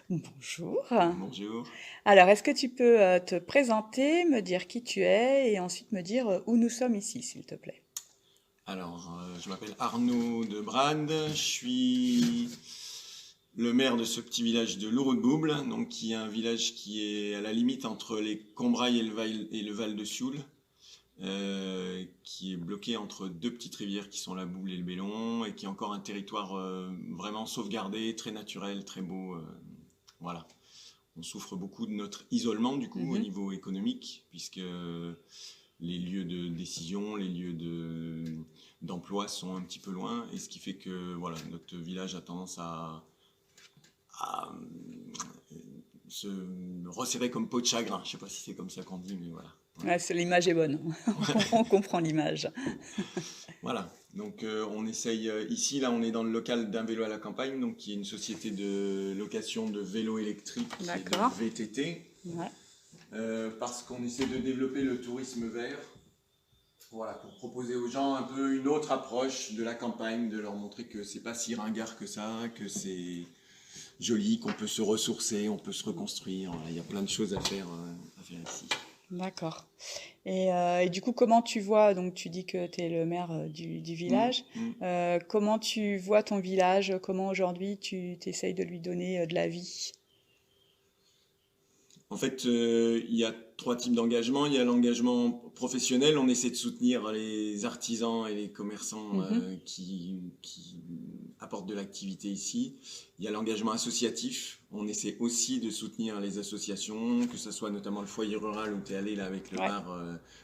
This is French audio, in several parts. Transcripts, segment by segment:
Bonjour. Bonjour. Alors, est-ce que tu peux te présenter, me dire qui tu es et ensuite me dire où nous sommes ici, s'il te plaît? Alors, je m'appelle Arnaud de Brade. Je suis le maire de ce petit village de Louroux-de-Bouble, donc qui est un village qui est à la limite entre les Combrailles et le Val de Sioule, qui est bloqué entre deux petites rivières qui sont la Boule et le Bélon, et qui est encore un territoire vraiment sauvegardé, très naturel, très beau. Voilà. On souffre beaucoup de notre isolement du coup au Mhm. niveau économique, puisque les lieux de décision, d'emploi sont un petit peu loin, et ce qui fait que voilà, notre village a tendance à se resserrer comme peau de chagrin. Je sais pas si c'est comme ça qu'on dit, mais voilà. Ouais, l'image est bonne. On comprend l'image. Voilà. Donc on essaye ici, là on est dans le local d'un vélo à la campagne, donc qui est une société de location de vélos électriques et de D'accord. VTT, Ouais. parce qu'on essaie de développer le tourisme vert. Voilà, pour proposer aux gens un peu une autre approche de la campagne, de leur montrer que c'est pas si ringard que ça, que c'est joli, qu'on peut se ressourcer, on peut se reconstruire. Voilà, il y a plein de choses à faire ici. D'accord. Et du coup, comment tu vois, donc tu dis que tu es le maire du Mm, village, mm. comment tu vois ton village, comment aujourd'hui tu t'essayes de lui donner de la vie? En fait, il y a trois types d'engagement. Il y a l'engagement professionnel, on essaie de soutenir les artisans et les commerçants Mhm. qui apportent de l'activité ici. Il y a l'engagement associatif, on essaie aussi de soutenir les associations, que ce soit notamment le foyer rural où tu es allé là avec Ouais. le bar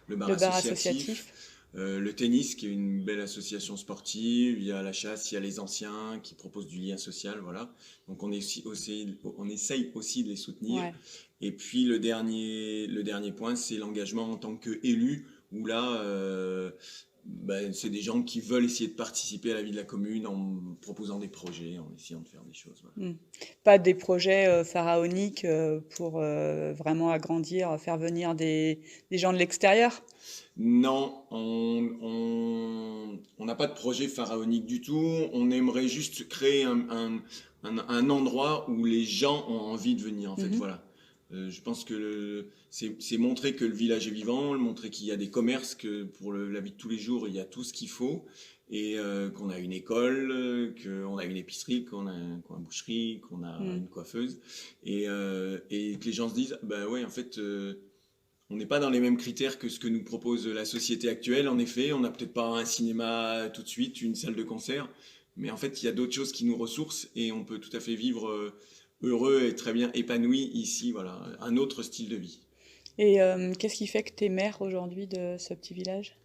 Le bar associatif. associatif. Le tennis, qui est une belle association sportive, il y a la chasse, il y a les anciens qui proposent du lien social, voilà. Donc on essaye aussi de les soutenir. Ouais. Et puis le dernier point, c'est l'engagement en tant qu'élu, où là, ben, c'est des gens qui veulent essayer de participer à la vie de la commune en proposant des projets, en essayant de faire des choses. Voilà. Hmm. Pas des projets pharaoniques pour vraiment agrandir, faire venir des gens de l'extérieur. Non, on n'a pas de projet pharaonique du tout. On aimerait juste créer un endroit où les gens ont envie de venir, en fait. Mhm. Voilà. Je pense que c'est montrer que le village est vivant, montrer qu'il y a des commerces, que pour la vie de tous les jours, il y a tout ce qu'il faut, et qu'on a une école, qu'on a une épicerie, qu'on a une boucherie, qu'on a Hmm. une coiffeuse, et que les gens se disent, bah ouais, en fait. On n'est pas dans les mêmes critères que ce que nous propose la société actuelle. En effet, on n'a peut-être pas un cinéma tout de suite, une salle de concert, mais en fait, il y a d'autres choses qui nous ressourcent et on peut tout à fait vivre heureux et très bien épanoui ici. Voilà, un autre style de vie. Et qu'est-ce qui fait que tu es maire aujourd'hui de ce petit village?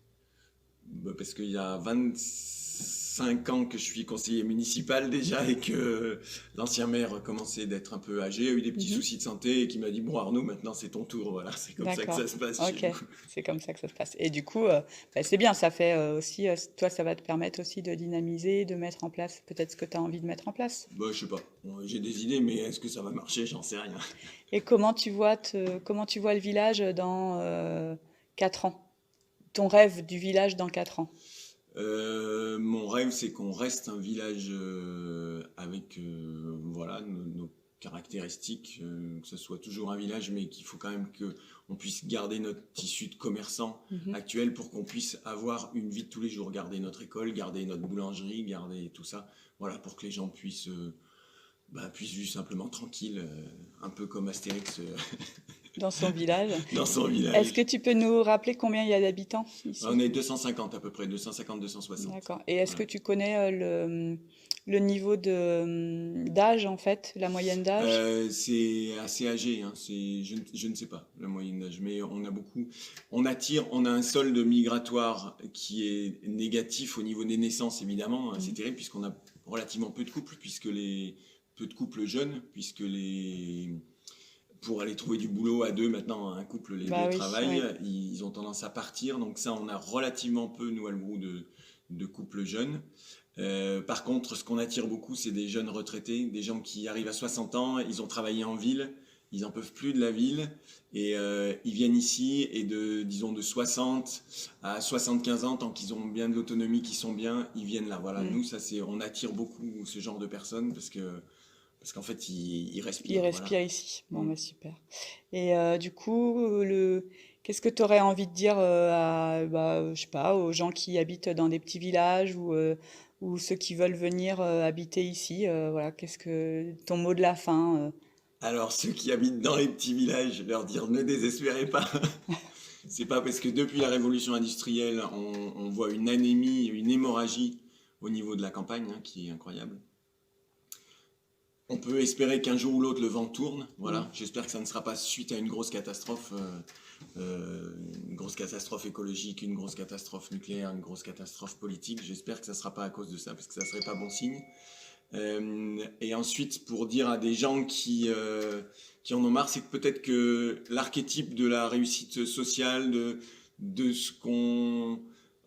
Bah, parce qu'il y a 25 ans que je suis conseiller municipal déjà et que l'ancien maire commençait d'être un peu âgé, a eu des petits Mhm. soucis de santé et qui m'a dit, bon Arnaud, maintenant c'est ton tour. Voilà, c'est comme ça que D'accord. ça se passe chez Ok. nous. C'est comme ça que ça se passe. Et du coup, bah, c'est bien, ça fait aussi, toi, ça va te permettre aussi de dynamiser, de mettre en place peut-être ce que tu as envie de mettre en place. Bah, je sais pas. Bon, j'ai des idées, mais est-ce que ça va marcher? J'en sais rien. Et comment tu vois le village dans 4 ans? Ton rêve du village dans 4 ans? Mon rêve, c'est qu'on reste un village avec voilà, nos caractéristiques, que ce soit toujours un village, mais qu'il faut quand même que on puisse garder notre tissu de commerçants Mhm. actuel pour qu'on puisse avoir une vie de tous les jours, garder notre école, garder notre boulangerie, garder tout ça, voilà, pour que les gens puissent vivre simplement tranquille, un peu comme Astérix Dans son village. dans son Est-ce que village. tu peux nous rappeler combien il y a d'habitants On ici? est 250 à peu près, 250-260. D'accord. Et est-ce que Voilà. tu connais le niveau d'âge en fait, la moyenne d'âge? C'est assez âgé, hein. Je ne sais pas la moyenne d'âge, mais on a un solde migratoire qui est négatif au niveau des naissances évidemment, hein. C'est Mhm. terrible puisqu'on a relativement peu de couples, peu de couples jeunes, pour aller trouver du boulot à deux maintenant, un couple, les Bah deux oui, travaillent, oui. ils ont tendance à partir, donc ça on a relativement peu nous à Louroux de couples jeunes. Par contre, ce qu'on attire beaucoup, c'est des jeunes retraités, des gens qui arrivent à 60 ans, ils ont travaillé en ville, ils en peuvent plus de la ville, et ils viennent ici, et disons, de 60 à 75 ans, tant qu'ils ont bien de l'autonomie, qu'ils sont bien, ils viennent là. Voilà, Mm. nous, on attire beaucoup ce genre de personnes, parce qu'en fait, ils Il respirent, voilà. respire ici. Bon, Mm. bah super. Et du coup, qu'est-ce que tu aurais envie de dire je sais pas, aux gens qui habitent dans des petits villages ou ceux qui veulent venir habiter ici, voilà, qu'est-ce que ton mot de la fin Alors, ceux qui habitent dans les petits villages, leur dire ne désespérez pas. C'est pas parce que depuis la révolution industrielle, on voit une anémie, une hémorragie au niveau de la campagne, hein, qui est incroyable. On peut espérer qu'un jour ou l'autre le vent tourne. Mm. Voilà. J'espère que ça ne sera pas suite à une grosse catastrophe écologique, une grosse catastrophe nucléaire, une grosse catastrophe politique. J'espère que ça ne sera pas à cause de ça, parce que ça ne serait pas bon signe. Et ensuite, pour dire à des gens qui en ont marre, c'est que peut-être que l'archétype de la réussite sociale, de ce qu'on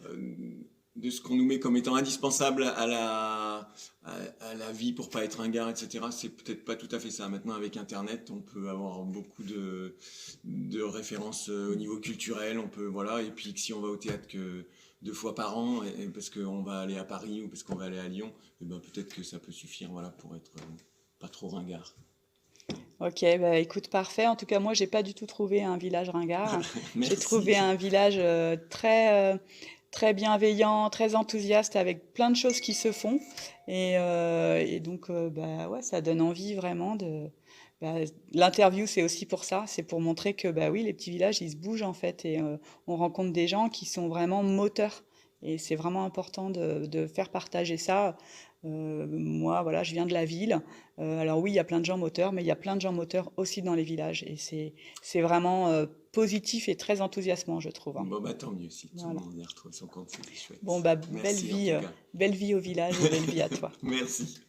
euh, de ce qu'on nous met comme étant indispensable à la vie pour pas être un gars, etc. C'est peut-être pas tout à fait ça. Maintenant, avec Internet, on peut avoir beaucoup de références au niveau culturel. On peut, voilà. Et puis, si on va au théâtre que 2 fois par an, et parce qu'on va aller à Paris ou parce qu'on va aller à Lyon, et ben peut-être que ça peut suffire, voilà, pour être pas trop ringard. Ok, bah écoute, parfait. En tout cas, moi, j'ai pas du tout trouvé un village ringard. J'ai trouvé Merci. un village très bienveillant, très enthousiaste, avec plein de choses qui se font. Et donc, bah ouais, ça donne envie vraiment de. Bah, l'interview, c'est aussi pour ça, c'est pour montrer que bah oui, les petits villages, ils se bougent en fait, et on rencontre des gens qui sont vraiment moteurs. Et c'est vraiment important de faire partager ça. Moi, voilà, je viens de la ville. Alors oui, il y a plein de gens moteurs, mais il y a plein de gens moteurs aussi dans les villages. Et c'est vraiment positif et très enthousiasmant, je trouve, hein. Bon, bah tant mieux si tout le Voilà. monde y retrouve son compte, c'est Bon, chouette. bah Merci en tout cas. belle vie au village et belle vie à toi. Merci.